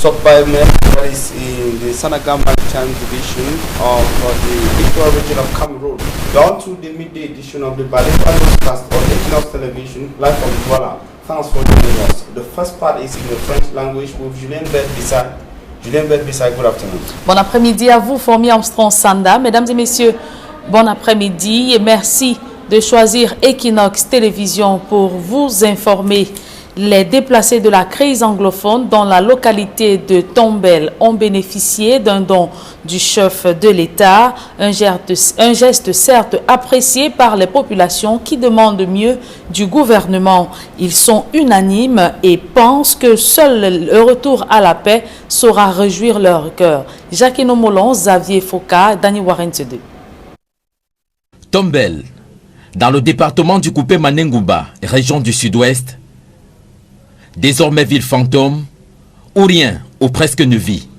Sokbayme is in the Sanaga Maritime Division of the Equatorial region of Cameroon. Down to the midday edition of the Balikwa Newscast on Equinox Television, live from Douala. Thanks for joining us. The first part is in the French language with Julien Bert-Bissay. Julien Bert-Bissay, good afternoon. Bon après-midi à vous, Fomi Armstrong Sanda. Mesdames et messieurs, bon après-midi et merci de choisir Equinox Télévision pour vous informer. Les déplacés de la crise anglophone dans la localité de Tombel ont bénéficié d'un don du chef de l'État, un geste certes apprécié par les populations qui demandent mieux du gouvernement. Ils sont unanimes et pensent que seul le retour à la paix saura réjouir leur cœur. Jacquino Molon, Xavier Foka, Dani Warren Tede. Tombel, dans le département du Coupé Manengouba, région du sud-ouest, désormais ville fantôme, où rien ou presque ne vit.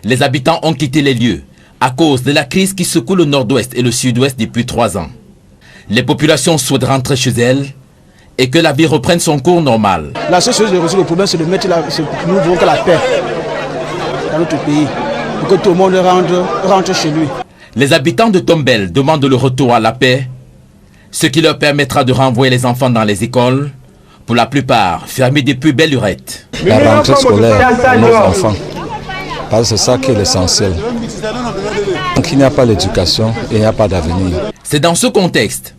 Les habitants ont quitté les lieux à cause de la crise qui secoue le nord-ouest et le sud-ouest depuis 3 ans. Les populations souhaitent rentrer chez elles et que la vie reprenne son cours normal. La seule chose de résoudre le problème, c'est de mettre nous voulons que la paix dans notre pays, pour que tout le monde rentre chez lui. Les habitants de Tombel demandent le retour à la paix, ce qui leur permettra de renvoyer les enfants dans les écoles, pour la plupart fermés depuis belle lurette. La rentrée scolaire pour nos enfants, parce que c'est ça qui est l'essentiel. Donc il n'y a pas l'éducation et il n'y a pas d'avenir. C'est dans ce contexte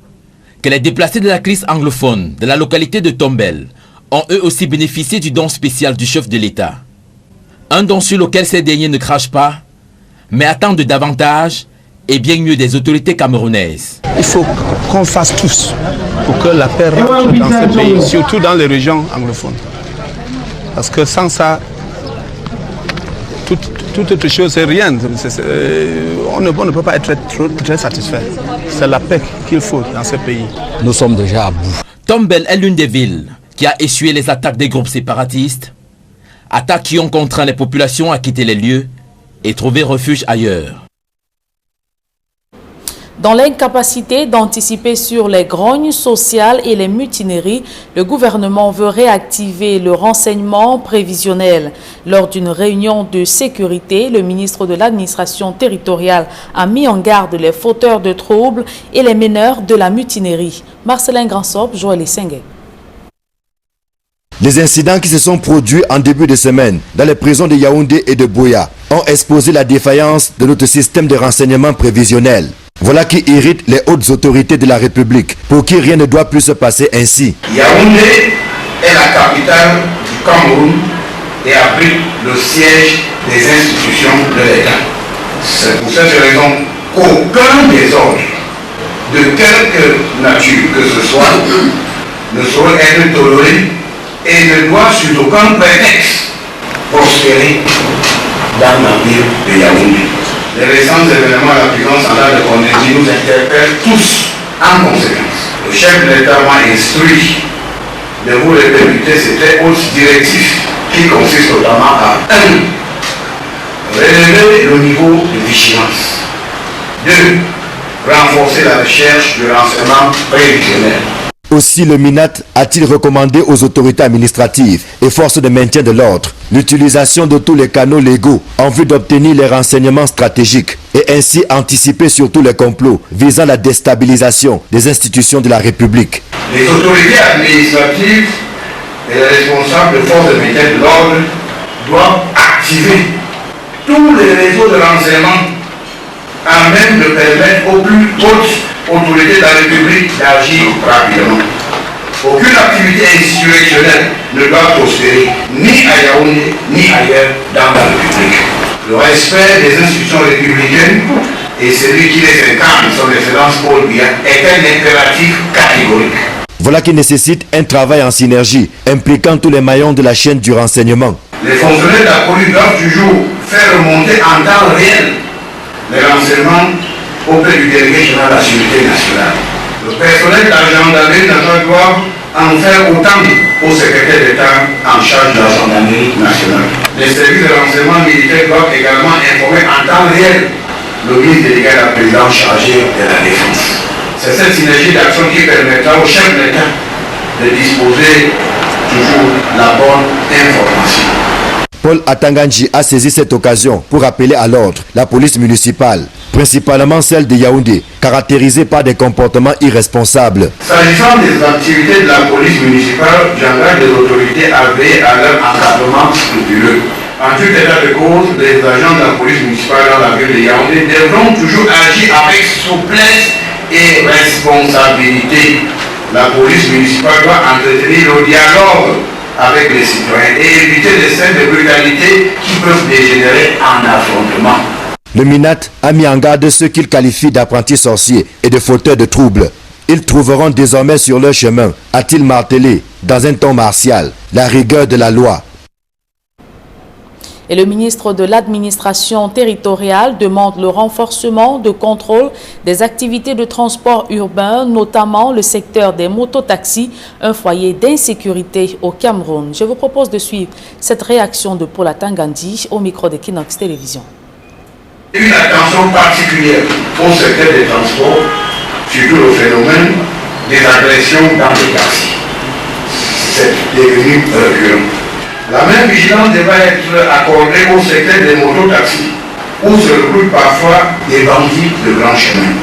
que les déplacés de la crise anglophone de la localité de Tombel ont eux aussi bénéficié du don spécial du chef de l'État. Un don sur lequel ces derniers ne crachent pas, mais attendent davantage et bien mieux des autorités camerounaises. Il faut qu'on fasse tous pour que la paix rentre dans ce pays, surtout dans les régions anglophones. Parce que sans ça, toute autre chose, c'est rien. On ne peut pas être très satisfait. C'est la paix qu'il faut dans ce pays. Nous sommes déjà à bout. Tombel est l'une des villes qui a essuyé les attaques des groupes séparatistes, attaques qui ont contraint les populations à quitter les lieux et trouver refuge ailleurs. Dans l'incapacité d'anticiper sur les grognes sociales et les mutineries, le gouvernement veut réactiver le renseignement prévisionnel. Lors d'une réunion de sécurité, le ministre de l'administration territoriale a mis en garde les fauteurs de troubles et les meneurs de la mutinerie. Marcelin Gransop, Joël Essengé. Les incidents qui se sont produits en début de semaine dans les prisons de Yaoundé et de Buea ont exposé la défaillance de notre système de renseignement prévisionnel. Voilà qui irrite les hautes autorités de la République, pour qui rien ne doit plus se passer ainsi. Yaoundé est la capitale du Cameroun et abrite le siège des institutions de l'État. C'est pour cette raison qu'aucun désordre, de quelque nature que ce soit, ne saurait être toléré et ne doit sur aucun prétexte prospérer dans la ville de Yaoundé. Les récents événements à la prison centrale de Kondéji nous interpellent tous en conséquence. Le chef de l'État m'a instruit de vous répercuter ces très hautes directives qui consistent notamment à 1. Relever le niveau de vigilance. 2. Renforcer la recherche du renseignement prévisionnel. Aussi, le MINAT a-t-il recommandé aux autorités administratives et forces de maintien de l'ordre l'utilisation de tous les canaux légaux en vue d'obtenir les renseignements stratégiques et ainsi anticiper surtout les complots visant la déstabilisation des institutions de la République. Les autorités administratives et les responsables de forces de maintien de l'ordre doivent activer tous les réseaux de renseignement à même de permettre aux plus hautes autorités de la République d'agir rapidement. Aucune activité insurrectionnelle ne doit prospérer ni à Yaoundé ni ailleurs dans la République. Le respect des institutions républicaines et celui qui les incarne, son excellence Paul Biya, est un impératif catégorique. Voilà qui nécessite un travail en synergie impliquant tous les maillons de la chaîne du renseignement. Les fonctionnaires de la police doivent toujours faire remonter en temps réel les renseignements auprès du délégué général de la sécurité nationale. Le personnel de la gendarmerie nationale doit en faire autant au secrétaire d'État en charge de la gendarmerie nationale. Les services de renseignement militaire doivent également informer en temps réel le ministre délégué à la présidence chargé de la défense. C'est cette synergie d'action qui permettra au chef de l'État de disposer toujours la bonne information. Paul Atanganji a saisi cette occasion pour appeler à l'ordre la police municipale, principalement celle de Yaoundé, caractérisée par des comportements irresponsables. S'agissant des activités de la police municipale, j'engage les autorités à veiller à leur encadrement scrupuleux. En tout état de cause, les agents de la police municipale dans la ville de Yaoundé devront toujours agir avec souplesse et responsabilité. La police municipale doit entretenir le dialogue avec les citoyens et éviter les scènes de brutalité qui peuvent dégénérer en affrontement. Le Minat a mis en garde ceux qu'il qualifie d'apprentis sorciers et de fauteurs de troubles. Ils trouveront désormais sur leur chemin, a-t-il martelé, dans un ton martial, la rigueur de la loi. Et le ministre de l'Administration territoriale demande le renforcement de contrôle des activités de transport urbain, notamment le secteur des mototaxis, un foyer d'insécurité au Cameroun. Je vous propose de suivre cette réaction de Paul Atangandi au micro de Kinox Télévision. Une attention particulière au secteur des transports, surtout le phénomène des agressions dans les taxis. C'est devenu récurrent. La même vigilance devra être accordée au secteur des mototaxis, où se regroupent parfois des bandits de grand chemin.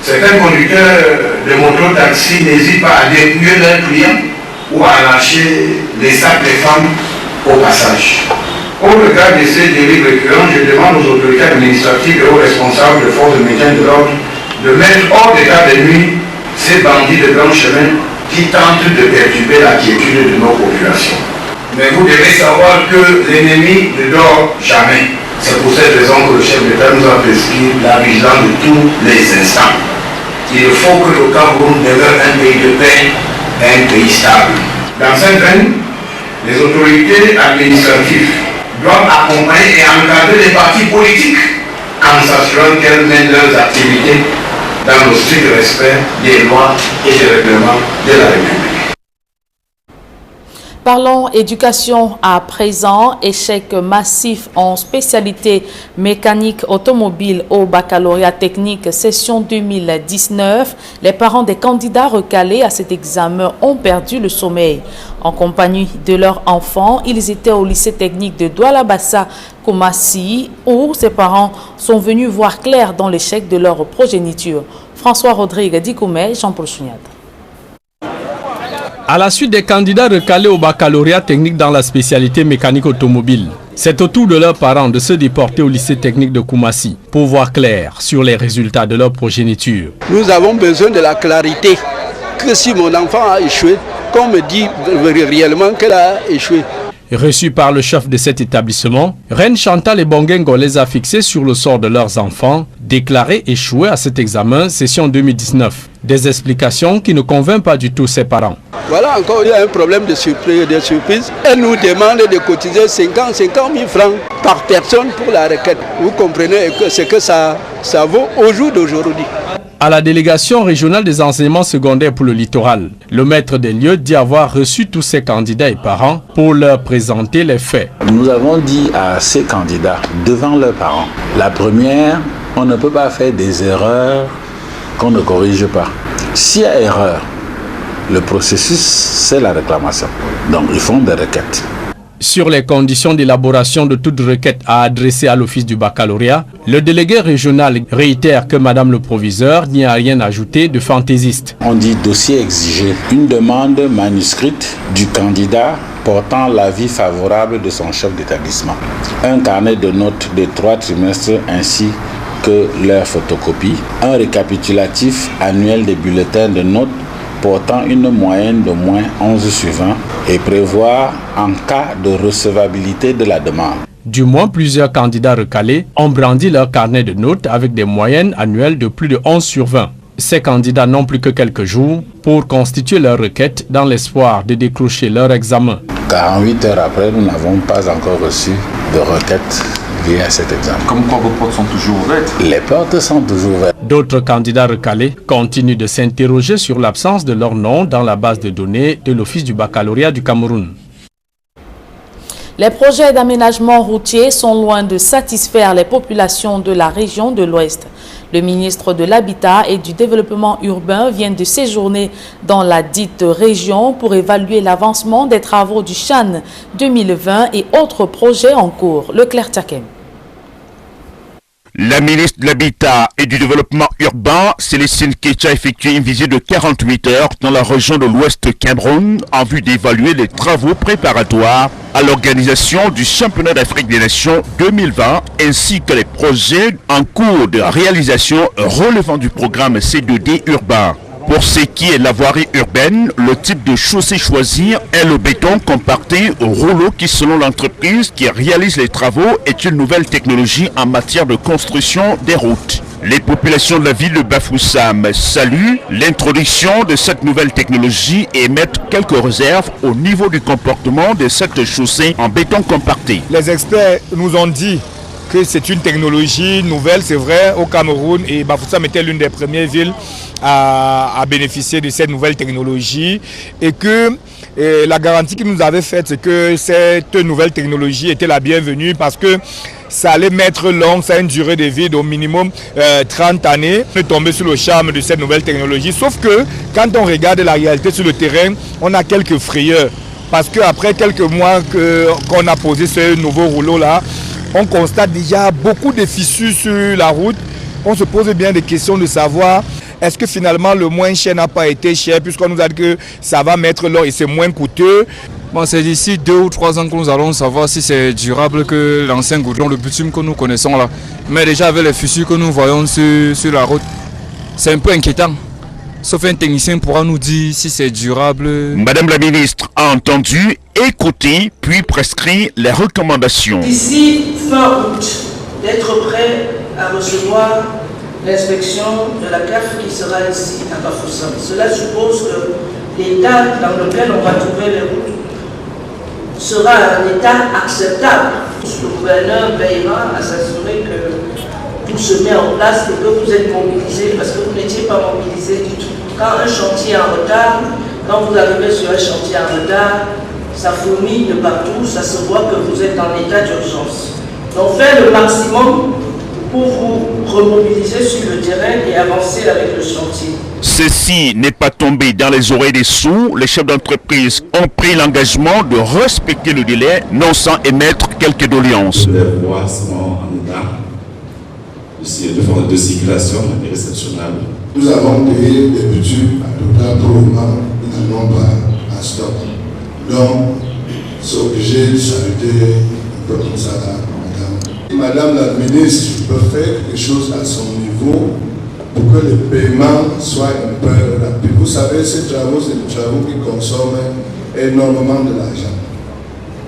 Certains conducteurs de mototaxis n'hésitent pas à dépouiller leurs clients ou à lâcher les sacs des femmes au passage. Au regard de ces délits récurrents, je demande aux autorités administratives et aux responsables de forces de maintien de l'ordre de mettre hors d'état de nuit ces bandits de grand chemin qui tentent de perturber la quiétude de nos populations. Mais vous devez savoir que l'ennemi ne dort jamais. C'est pour cette raison que le chef d'État nous a prescrit la vigilance de tous les instants. Il faut que le Cameroun demeure un pays de paix, un pays stable. Dans cette veine, les autorités administratives doivent accompagner et encadrer les partis politiques en s'assurant qu'elles mènent leurs activités dans le strict respect des lois et des règlements de la République. Parlons éducation à présent. Échec massif en spécialité mécanique automobile au baccalauréat technique session 2019. Les parents des candidats recalés à cet examen ont perdu le sommeil. En compagnie de leurs enfants, ils étaient au lycée technique de Douala-Bassa, Koumassi, où ses parents sont venus voir clair dans l'échec de leur progéniture. François Rodrigue Dikoumé, Jean-Paul Chouniad. À la suite des candidats recalés au baccalauréat technique dans la spécialité mécanique automobile, c'est au tour de leurs parents de se déporter au lycée technique de Koumassi pour voir clair sur les résultats de leur progéniture. Nous avons besoin de la clarité, que si mon enfant a échoué, qu'on me dit réellement qu'elle a échoué. Reçus par le chef de cet établissement, Reine Chantal et Bongengo les a fixés sur le sort de leurs enfants, déclarés échoués à cet examen session 2019. Des explications qui ne convainquent pas du tout ses parents. Voilà encore, il y a un problème de surprise. Elle nous demande de cotiser 50 000 francs par personne pour la requête. Vous comprenez ce que ça vaut au jour d'aujourd'hui. À la délégation régionale des enseignements secondaires pour le littoral, le maître des lieux dit avoir reçu tous ses candidats et parents pour leur présenter les faits. Nous avons dit à ces candidats, devant leurs parents, la première, on ne peut pas faire des erreurs qu'on ne corrige pas. S'il y a erreur, le processus, c'est la réclamation. Donc, ils font des requêtes. Sur les conditions d'élaboration de toute requête à adresser à l'office du baccalauréat, le délégué régional réitère que Madame le proviseur n'y a rien ajouté de fantaisiste. On dit dossier exigé, une demande manuscrite du candidat portant l'avis favorable de son chef d'établissement, un carnet de notes de 3 trimestres ainsi que leur photocopie, un récapitulatif annuel des bulletins de notes portant une moyenne de moins 11 sur 20 et prévoir en cas de recevabilité de la demande. Du moins, plusieurs candidats recalés ont brandi leur carnet de notes avec des moyennes annuelles de plus de 11 sur 20. Ces candidats n'ont plus que quelques jours pour constituer leur requête dans l'espoir de décrocher leur examen. 48 heures après, nous n'avons pas encore reçu de requête liée à cet examen. Comme quoi vos portes sont toujours ouvertes? Les portes sont toujours ouvertes. D'autres candidats recalés continuent de s'interroger sur l'absence de leur nom dans la base de données de l'Office du baccalauréat du Cameroun. Les projets d'aménagement routier sont loin de satisfaire les populations de la région de l'Ouest. Le ministre de l'Habitat et du Développement urbain vient de séjourner dans la dite région pour évaluer l'avancement des travaux du CHAN 2020 et autres projets en cours. Leclerc Tchakem. La ministre de l'Habitat et du Développement urbain, Célestine Ketcha, a effectué une visite de 48 heures dans la région de l'Ouest Cameroun en vue d'évaluer les travaux préparatoires à l'organisation du Championnat d'Afrique des Nations 2020 ainsi que les projets en cours de réalisation relevant du programme C2D urbain. Pour ce qui est de la voirie urbaine, le type de chaussée choisi est le béton compacté au rouleau qui, selon l'entreprise qui réalise les travaux, est une nouvelle technologie en matière de construction des routes. Les populations de la ville de Bafoussam saluent l'introduction de cette nouvelle technologie et émettent quelques réserves au niveau du comportement de cette chaussée en béton compacté. Les experts nous ont dit que c'est une technologie nouvelle, c'est vrai, au Cameroun, et Bafoussam était l'une des premières villes à bénéficier de cette nouvelle technologie, et que la garantie qu'ils nous avaient faite, c'est que cette nouvelle technologie était la bienvenue parce que ça allait mettre long, ça a une durée de vie d'au minimum 30 années. On est tombé sur le charme de cette nouvelle technologie, sauf que quand on regarde la réalité sur le terrain, on a quelques frayeurs, parce qu'après quelques mois qu'on a posé ce nouveau rouleau-là, on constate déjà beaucoup de fissures sur la route. On se pose bien des questions de savoir est-ce que finalement le moins cher n'a pas été cher, puisqu'on nous a dit que ça va mettre l'or et c'est moins coûteux. Bon, c'est d'ici 2 ou 3 ans que nous allons savoir si c'est durable que l'ancien goudron, le bitume que nous connaissons là. Mais déjà avec les fissures que nous voyons sur la route, c'est un peu inquiétant. Sauf un technicien pourra nous dire si c'est durable. Madame la ministre a entendu, écouté, puis prescrit les recommandations. D'ici fin août, d'être prêt à recevoir l'inspection de la CAF qui sera ici à Bafoussam. Cela suppose que l'état dans lequel on va trouver les routes sera un état acceptable. Le gouverneur veillera à s'assurer que tout se met en place et que vous êtes mobilisés, parce que vous n'étiez pas mobilisés du tout. Quand un chantier est en retard, quand vous arrivez sur un chantier en retard, ça fourmille de partout, ça se voit que vous êtes en état d'urgence. Donc faites le maximum pour vous remobiliser sur le terrain et avancer avec le chantier. Ceci n'est pas tombé dans les oreilles des sourds. Les chefs d'entreprise ont pris l'engagement de respecter le délai, non sans émettre quelques doléances. Les voies sont en état de circulation exceptionnelle. Nous avons payé des bitumes à total pour le moment, nous n'en avons pas en stock. Donc, c'est obligé de s'arrêter un peu comme ça là, madame. Madame la ministre, je peux faire quelque chose à son niveau pour que le paiement soit un peu rapide. Vous savez, ces travaux, c'est des travaux qui consomment énormément de l'argent.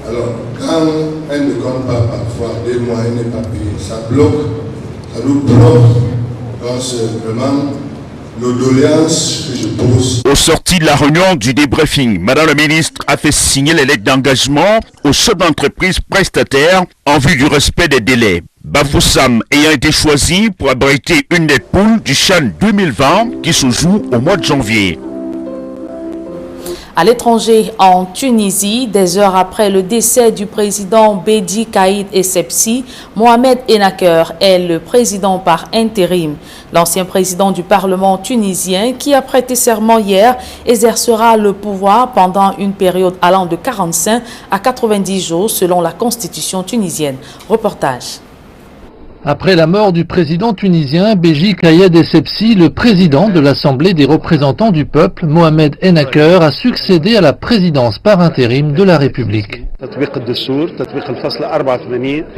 Alors, quand elle ne compte pas parfois 2 mois, elle n'est pas payée, ça bloque, ça nous bloque. Donc, c'est vraiment nos doléances que je pose. Au sorti de la réunion du débriefing, Madame la ministre a fait signer les lettres d'engagement aux chefs d'entreprise prestataires en vue du respect des délais. Bafoussam ayant été choisi pour abriter une des poules du CHAN 2020 qui se joue au mois de janvier. À l'étranger, en Tunisie, des heures après le décès du président Bédi Caïd Essebsi, Mohamed Ennaker est le président par intérim. L'ancien président du Parlement tunisien, qui a prêté serment hier, exercera le pouvoir pendant une période allant de 45 à 90 jours selon la constitution tunisienne. Reportage. Après la mort du président tunisien Béji Caïd Essebsi, le président de l'Assemblée des représentants du peuple, Mohamed Ennaker, a succédé à la présidence par intérim de la République.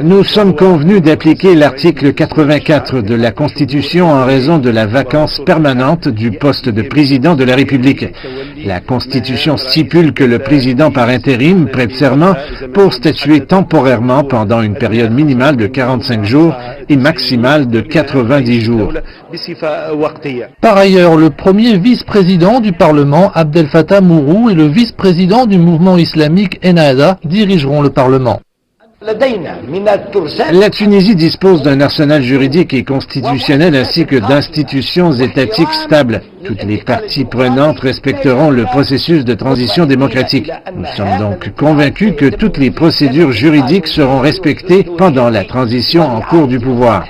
Nous sommes convenus d'appliquer l'article 84 de la Constitution en raison de la vacance permanente du poste de président de la République. La Constitution stipule que le président par intérim prête serment pour statuer temporairement pendant une période minimale de 45 jours et maximale de 90 jours. Par ailleurs, le premier vice-président du Parlement, Abdel Fattah Mourou, et le vice-président du mouvement islamique Ennahda dirigeront le Parlement. La Tunisie dispose d'un arsenal juridique et constitutionnel ainsi que d'institutions étatiques stables. Toutes les parties prenantes respecteront le processus de transition démocratique. Nous sommes donc convaincus que toutes les procédures juridiques seront respectées pendant la transition en cours du pouvoir.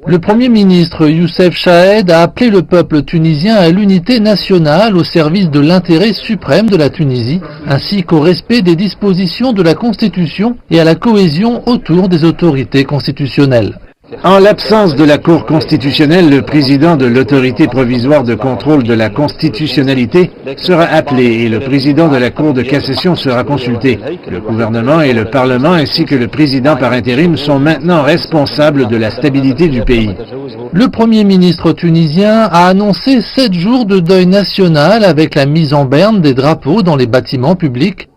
Le Premier ministre Youssef Chahed a appelé le peuple tunisien à l'unité nationale au service de l'intérêt suprême de la Tunisie, ainsi qu'au respect des dispositions de la Constitution et à la cohésion autour des autorités constitutionnelles. En l'absence de la Cour constitutionnelle, le président de l'autorité provisoire de contrôle de la constitutionnalité sera appelé et le président de la Cour de cassation sera consulté. Le gouvernement et le Parlement ainsi que le président par intérim sont maintenant responsables de la stabilité du pays. Le Premier ministre tunisien a annoncé 7 jours de deuil national avec la mise en berne des drapeaux dans les bâtiments publics.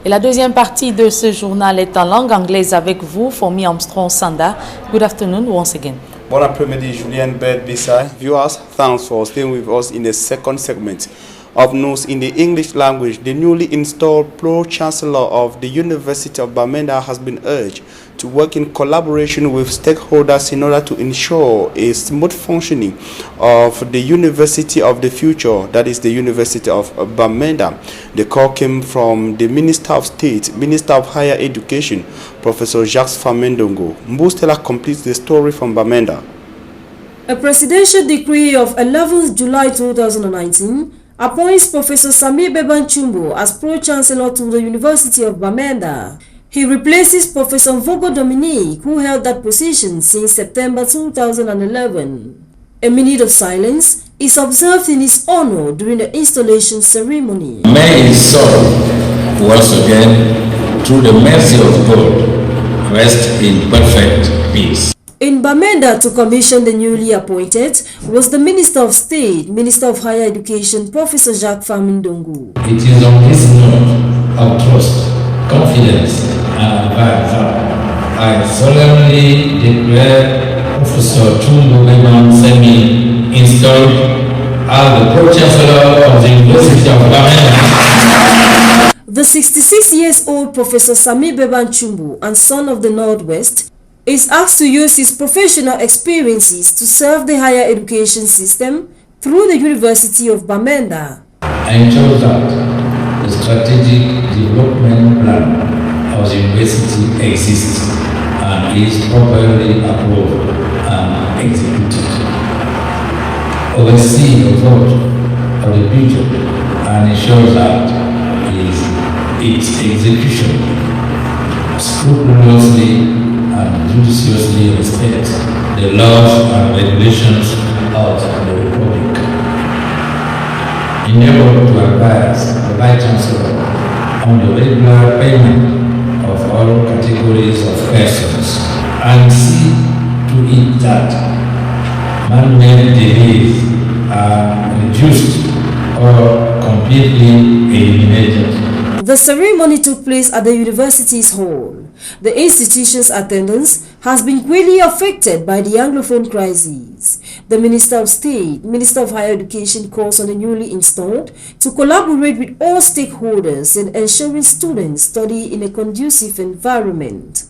Et la deuxième partie de ce journal est en langue anglaise avec vous, Fomi Armstrong Sanda. Good afternoon once again. Bon après-midi, Julien Bed-Bissai. Viewers, thanks for staying with us in the second segment of news in the English language. The newly installed Pro-Chancellor of the University of Bamenda has been urged to work in collaboration with stakeholders in order to ensure a smooth functioning of the University of the future, that is the University of Bamenda. The call came from the Minister of State, Minister of Higher Education, Professor Jacques Famendongo. Mbustela completes the story from Bamenda. A presidential decree of 11th July 2019 appoints Professor Samir Beban-Chumbo as Pro-Chancellor to the University of Bamenda. He replaces Professor Vogo Dominique, who held that position since September 2011. A minute of silence is observed in his honor during the installation ceremony. May his soul, once again, through the mercy of God, rest in perfect peace. In Bamenda to commission the newly appointed was the Minister of State, Minister of Higher Education, Professor Jacques Famindongo. It is on this note of trust, confidence, and advice I solemnly declare Professor Chumbo Beban Semi installed as the Pro-Chancellor of the University of Bamenda. The 66-year-old Professor Samir Beban Chumbo and son of the Northwest is asked to use his professional experiences to serve the higher education system through the University of Bamenda. I ensure that the strategic development plan of the university exists and is properly approved and executed. Oversee the vote of the future and ensure that its execution scrupulously and judiciously respect the laws and regulations of the Republic. Endeavor to advise the Vice Chancellor on the regular payment of all categories of persons and see to it that man-made delays are reduced or completely eliminated. The ceremony took place at the university's hall. The institution's attendance has been greatly affected by the Anglophone crisis. The Minister of State, Minister of Higher Education calls on the newly installed to collaborate with all stakeholders in ensuring students study in a conducive environment.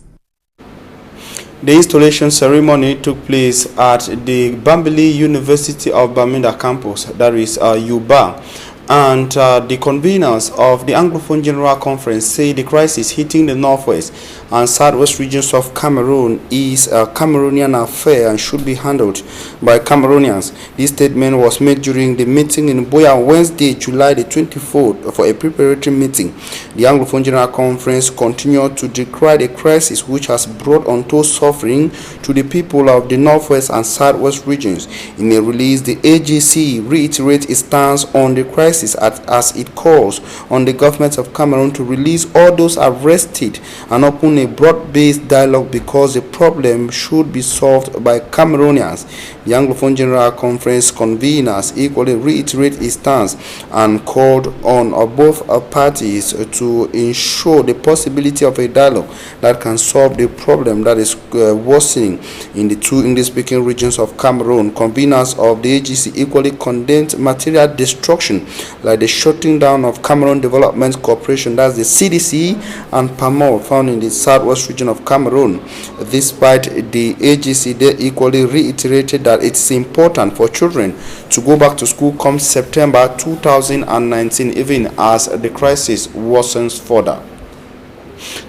The installation ceremony took place at the Bambili University of Bamenda campus, that is UBA. And the conveners of the Anglophone General Conference say the crisis hitting the northwest and southwest regions of Cameroon is a Cameroonian affair and should be handled by Cameroonians. This statement was made during the meeting in Buea Wednesday, July the 24th, for a preparatory meeting. The Anglophone General Conference continued to decry the crisis which has brought untold suffering to the people of the northwest and southwest regions. In a release, the AGC reiterates its stance on the crisis as it calls on the government of Cameroon to release all those arrested and open a a broad-based dialogue because the problem should be solved by Cameroonians. The Anglophone General Conference conveners equally reiterate its stance and called on both parties to ensure the possibility of a dialogue that can solve the problem that is worsening in the two English-speaking regions of Cameroon. Conveners of the AGC equally condemned material destruction like the shutting down of Cameroon Development Corporation, that's the CDC, and PAMOL found in the southwest region of Cameroon. Despite the AGC, they equally reiterated that it's important for children to go back to school come September 2019, even as the crisis worsens further.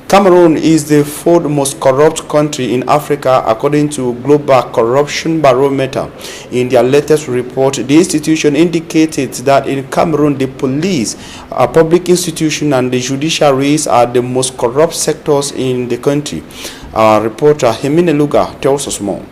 Cameroon is the fourth most corrupt country in Africa according to Global Corruption Barometer. In their latest report, the institution indicated that in Cameroon, the police, a public institution, and the judiciaries are the most corrupt sectors in the country. Our reporter Hemine Luga tells us more.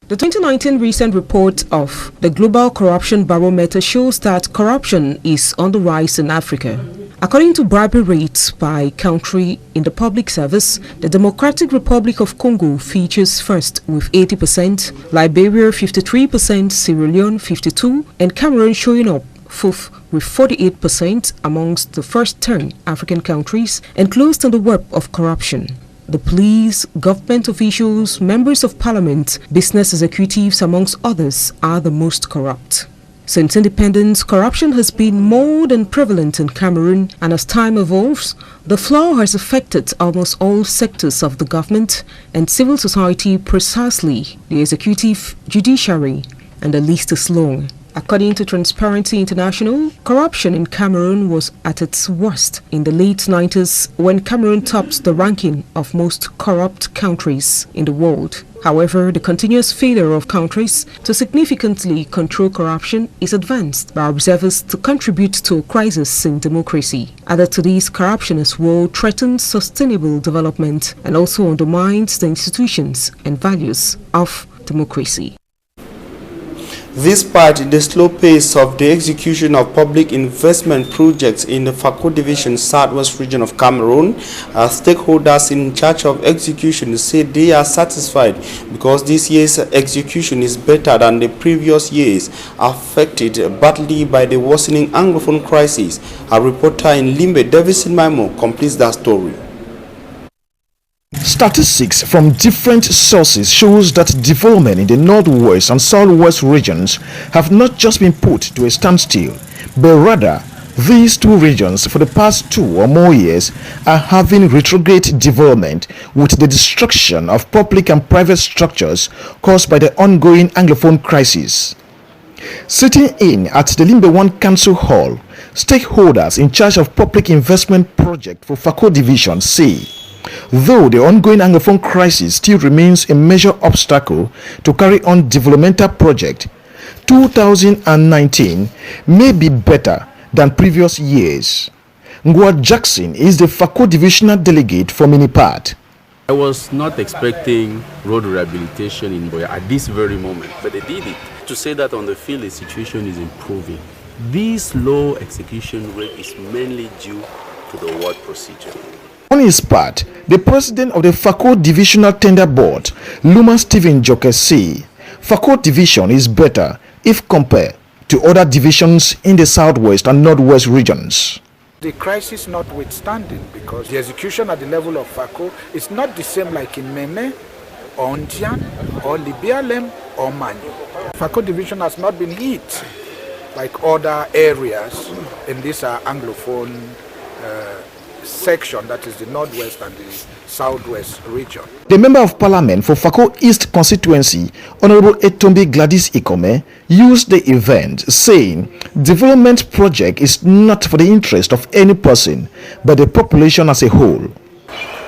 The 2019 recent report of the Global Corruption Barometer shows that corruption is on the rise in Africa. According to bribery rates by country in the public service, the Democratic Republic of Congo features first with 80%, Liberia 53%, Sierra Leone 52%, and Cameroon showing up fourth with 48% amongst the first 10 African countries enclosed on the web of corruption. The police, government officials, members of parliament, business executives, amongst others, are the most corrupt. Since independence, corruption has been more than prevalent in Cameroon, and as time evolves, the flaw has affected almost all sectors of the government and civil society, precisely the executive, judiciary, and the list is long. According to Transparency International, corruption in Cameroon was at its worst in the late 90s when Cameroon topped the ranking of most corrupt countries in the world. However, the continuous failure of countries to significantly control corruption is advanced by observers to contribute to a crisis in democracy. Added to this, corruption as well threatens sustainable development and also undermines the institutions and values of democracy. Despite the slow pace of the execution of public investment projects in the Fako Division Southwest region of Cameroon, stakeholders in charge of execution say they are satisfied because this year's execution is better than the previous years, affected badly by the worsening Anglophone crisis. A reporter in Limbe, Davison Maimo, completes that story. Statistics from different sources shows that development in the northwest and southwest regions have not just been put to a standstill, but rather these two regions for the past 2 or more years are having retrograde development with the destruction of public and private structures caused by the ongoing Anglophone crisis. Sitting in at the Limbe 1 Council Hall, stakeholders in charge of public investment project for Fako Division say though the ongoing Anglophone crisis still remains a major obstacle to carry on developmental project, 2019 may be better than previous years. Ngwa Jackson is the Fako divisional delegate for Minipart. I was not expecting road rehabilitation in Boya at this very moment, but they did it. To say that on the field the situation is improving. This low execution rate is mainly due to the award procedure. On his part, the president of the Fako Divisional Tender Board, Luma Stephen Joker, say Fako Division is better if compared to other divisions in the southwest and northwest regions. The crisis notwithstanding, because the execution at the level of Fako is not the same like in Mene, or Ontian, or Libialem, or Manu. Fako Division has not been hit like other areas in this Anglophone section, that is the northwest and the southwest region. The member of parliament for Fako East constituency, Honorable Etombi Gladys Ikome, used the event saying development project is not for the interest of any person but the population as a whole.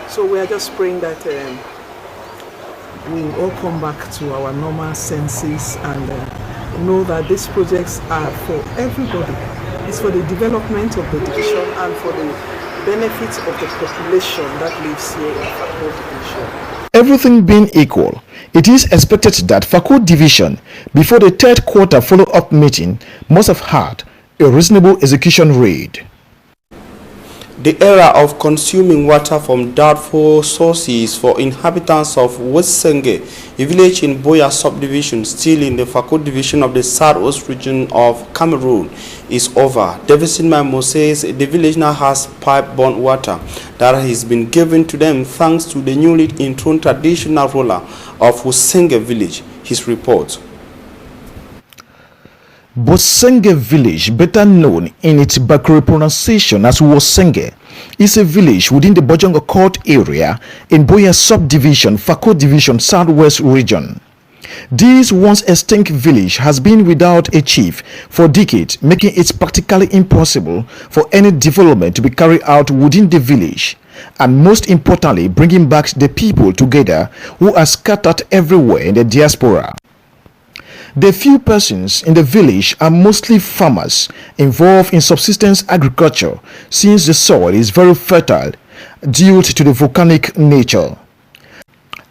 So we are just praying that we will all come back to our normal senses and know that these projects are for everybody. It's for the development of the division and for the benefits of the population that lives here in Fako Division. Everything being equal, it is expected that Fako Division, before the third quarter follow-up meeting, must have had a reasonable execution rate. The era of consuming water from doubtful sources for inhabitants of Wosenge, a village in Boya subdivision, still in the Fako division of the southwest region of Cameroon, is over. Davidson Maimo says the village now has pipe-borne water that has been given to them thanks to the newly enthroned traditional ruler of Wosenge village. His report. Wosenge village, better known in its Bakri pronunciation as Wosenge, is a village within the Bojongo Court area in Boya subdivision, Fako division, southwest region. This once extinct village has been without a chief for decades, making it practically impossible for any development to be carried out within the village, and most importantly, bringing back the people together who are scattered everywhere in the diaspora. The few persons in the village are mostly farmers involved in subsistence agriculture, since the soil is very fertile due to the volcanic nature.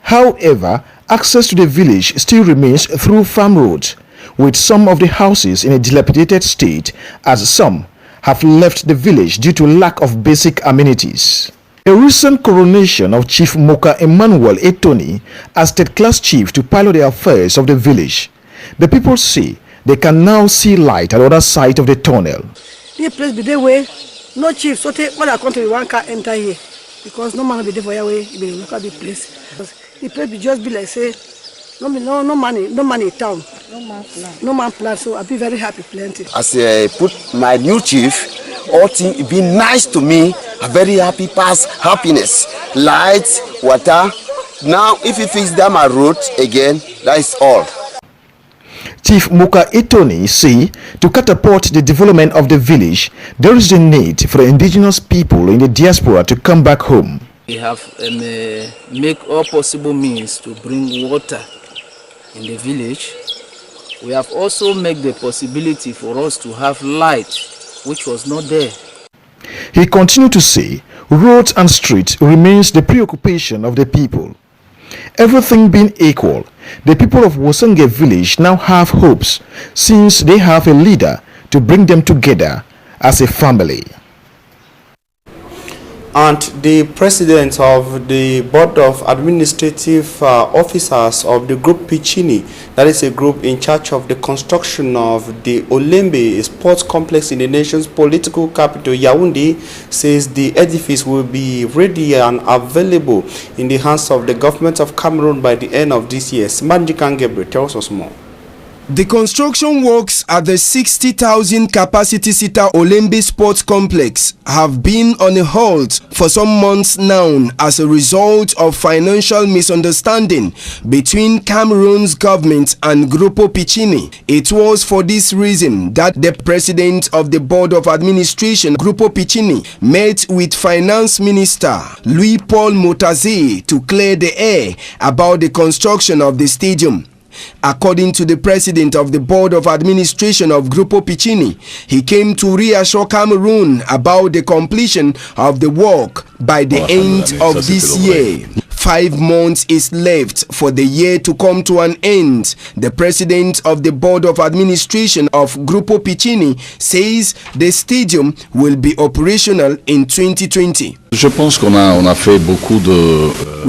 However, access to the village still remains through farm roads, with some of the houses in a dilapidated state, as some have left the village due to lack of basic amenities. A recent coronation of Chief Moka Emmanuel Etoni as third-class chief to pilot the affairs of the village. The people say they can now see light at the other side of the tunnel. The place be there way, no chief, so take all our country one car enter here, because no man will be there for your way, it be look at the place. The place be just be like say, no money in town, no man plan, so I'll be very happy plenty. As I put my new chief, all things it be nice to me, a very happy past happiness, lights, water. Now if you fix down my road again, that is all. Chief Moka Etoni say to catapult the development of the village, there is a need for the indigenous people in the diaspora to come back home. We have make all possible means to bring water in the village. We have also made the possibility for us to have light, which was not there. He continued to say roads and streets remains the preoccupation of the people. Everything being equal, the people of Wosenge village now have hopes, since they have a leader to bring them together as a family. And the president of the board of administrative officers of the group Pichini, that is a group in charge of the construction of the Olembe sports complex in the nation's political capital Yaoundé, says the edifice will be ready and available in the hands of the government of Cameroon by the end of this year. Manjikan Gebre tells us more. The construction works at the 60,000 capacity seater Olembe Sports Complex have been on a halt for some months now as a result of financial misunderstanding between Cameroon's government and Grupo Pichini. It was for this reason that the president of the board of administration, Grupo Pichini, met with Finance Minister Louis-Paul Motaze to clear the air about the construction of the stadium. According to the president of the board of administration of Grupo Pichini, he came to reassure Cameroon about the completion of the work by the end of this year. 5 months is left for the year to come to an end. The president of the board of administration of Grupo Pichini says the stadium will be operational in 2020. We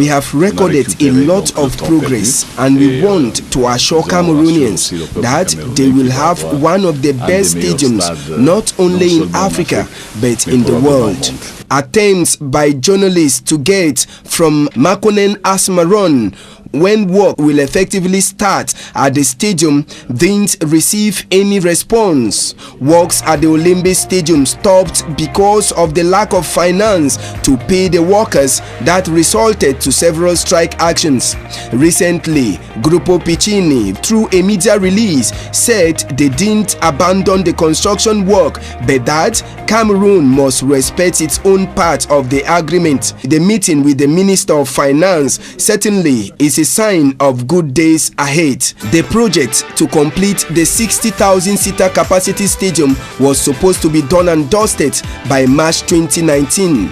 have recorded a lot of progress, and we want to assure Cameroonians that they will have one of the best stadiums not only in Africa but in the world. Attempts by journalists to get from Makonnen Asmaron when work will effectively start at the stadium didn't receive any response. Works at the Olembe Stadium stopped because of the lack of finance to pay the workers that resulted to several strike actions. Recently, Grupo Pichini, through a media release, said they didn't abandon the construction work but that Cameroon must respect its own part of the agreement. The meeting with the Minister of Finance certainly is a sign of good days ahead. The project to complete the 60,000 seater capacity stadium was supposed to be done and dusted by March 2019.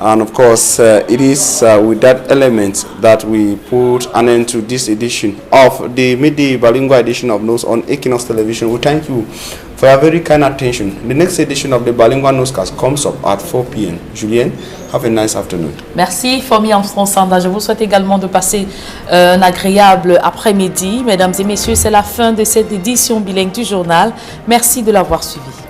And of course, it is with that element that we put an end to this edition of the midday bilingual edition of News on Equinox Television. We thank you for your very kind attention. The next edition of the bilingual newscast comes up at 4 p.m. Julien, have a nice afternoon. Merci, Fomi Armstrong-Sanda. Je vous souhaite également de passer un agréable après-midi. Mesdames et messieurs, c'est la fin de cette édition bilingue du journal. Merci de l'avoir suivi.